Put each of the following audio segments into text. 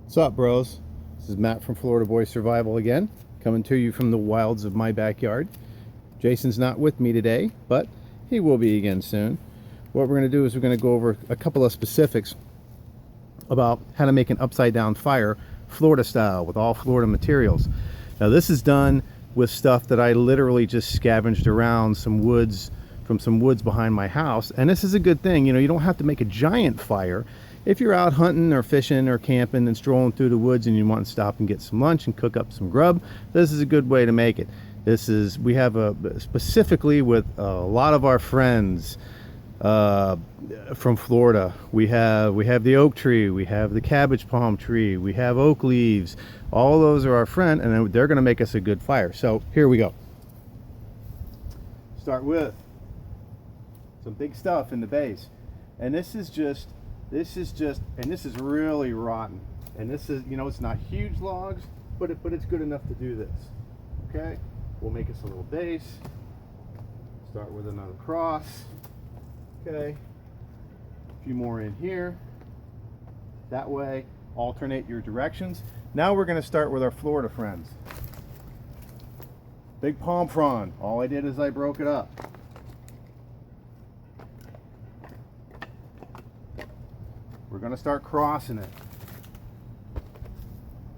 What's up, bros? This is Matt from Florida Boy Survival again, coming to you from the wilds of my backyard. Jason's not with me today, but he will be again soon. What we're going to do is we're going to go over a couple of specifics about how to make an upside down fire Florida style with all Florida materials. Now this is done with stuff that I literally just scavenged around some woods behind my house, and this is a good thing. You don't have to make a giant fire. If you're out hunting or fishing or camping and strolling through the woods and you want to stop and get some lunch and cook up some grub, this is a good way to make it. We have specifically with a lot of our friends from Florida. We have the oak tree, we have the cabbage palm tree, we have oak leaves. All those are our friend, and they're going to make us a good fire. So here we go. Start with some big stuff in the base, and this is really rotten. And this is, it's not huge logs, but it's good enough to do this. Okay, we'll make us a little base. Start with another cross. Okay, a few more in here. That way, alternate your directions. Now we're going to start with our Florida friends. Big palm frond. All I did is I broke it up. We're going to start crossing it.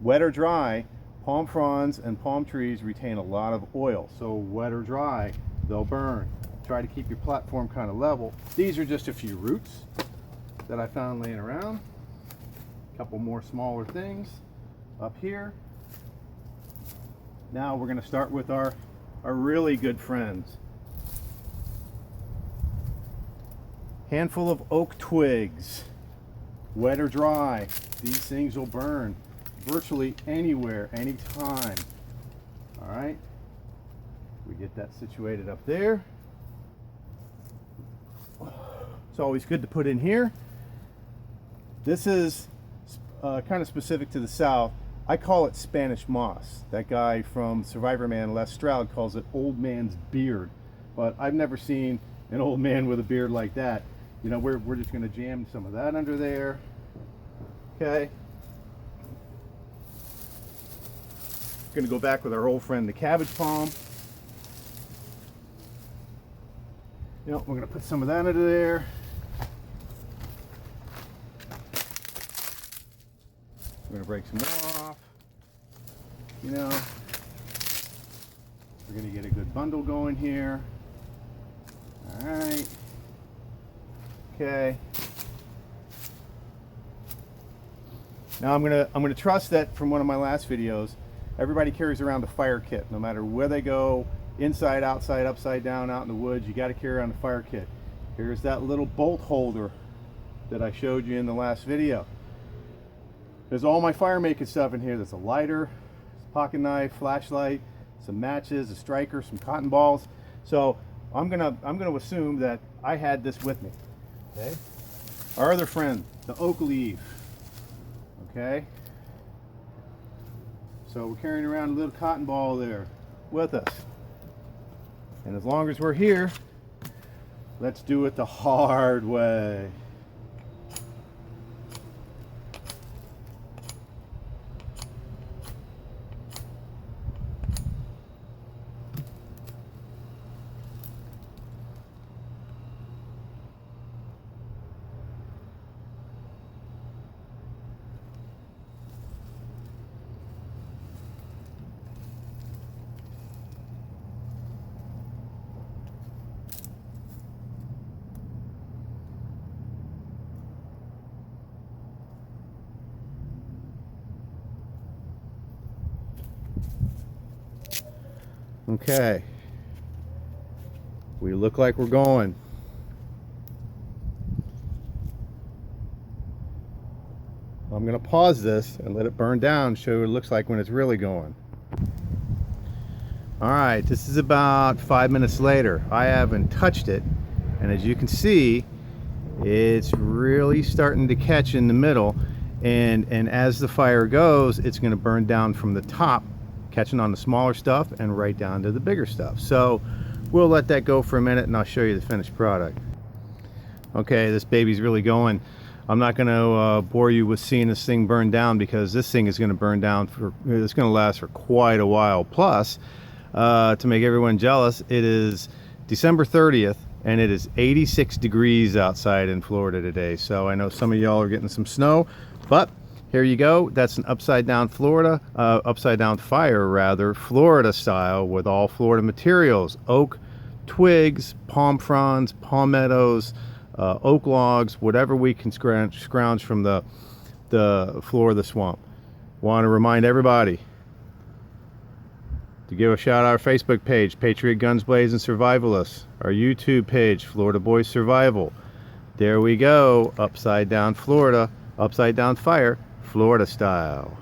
Wet or dry, palm fronds and palm trees retain a lot of oil. So wet or dry, they'll burn. Try to keep your platform kind of level. These are just a few roots that I found laying around. A couple more smaller things up here. Now we're going to start with our really good friends. Handful of oak twigs. Wet or dry, these things will burn virtually anywhere, anytime. All right, we get that situated up there. It's always good to put in here. This is kind of specific to the South. I call it Spanish moss. That guy from Survivor Man, Les Stroud, calls it old man's beard. But I've never seen an old man with a beard like that. We're just going to jam some of that under there. Okay. Going to go back with our old friend, the cabbage palm. We're going to put some of that under there. We're going to break some more off. We're going to get a good bundle going here. All right. Okay. Now I'm gonna trust that from one of my last videos, everybody carries around a fire kit, no matter where they go, inside, outside, upside down, out in the woods. You got to carry around a fire kit. Here's that little bolt holder that I showed you in the last video. There's all my fire making stuff in here. There's a lighter, pocket knife, flashlight, some matches, a striker, some cotton balls. So I'm gonna assume that I had this with me. Okay. Our other friend, the oak leaf. Okay. So we're carrying around a little cotton ball there with us. And as long as we're here, let's do it the hard way. Okay, we look like we're going. I'm going to pause this and let it burn down, show what it looks like when it's really going. Alright, this is about 5 minutes later. I haven't touched it, and as you can see, it's really starting to catch in the middle, and as the fire goes, it's going to burn down from the top, catching on the smaller stuff and right down to the bigger stuff. So we'll let that go for a minute and I'll show you the finished product. Okay, this baby's really going. I'm not going to bore you with seeing this thing burn down, because this thing is going to burn down it's going to last for quite a while. Plus, to make everyone jealous, it is December 30th and it is 86 degrees outside in Florida today. So I know some of y'all are getting some snow, but here you go. That's an upside down fire rather, Florida style, with all Florida materials: oak twigs, palm fronds, palmettos, oak logs, whatever we can scrounge from the floor of the swamp. Want to remind everybody to give a shout out our Facebook page, Patriot Guns, Blazing Survivalists, our YouTube page, Florida Boys Survival. There we go, upside down Florida, upside down fire, Florida style.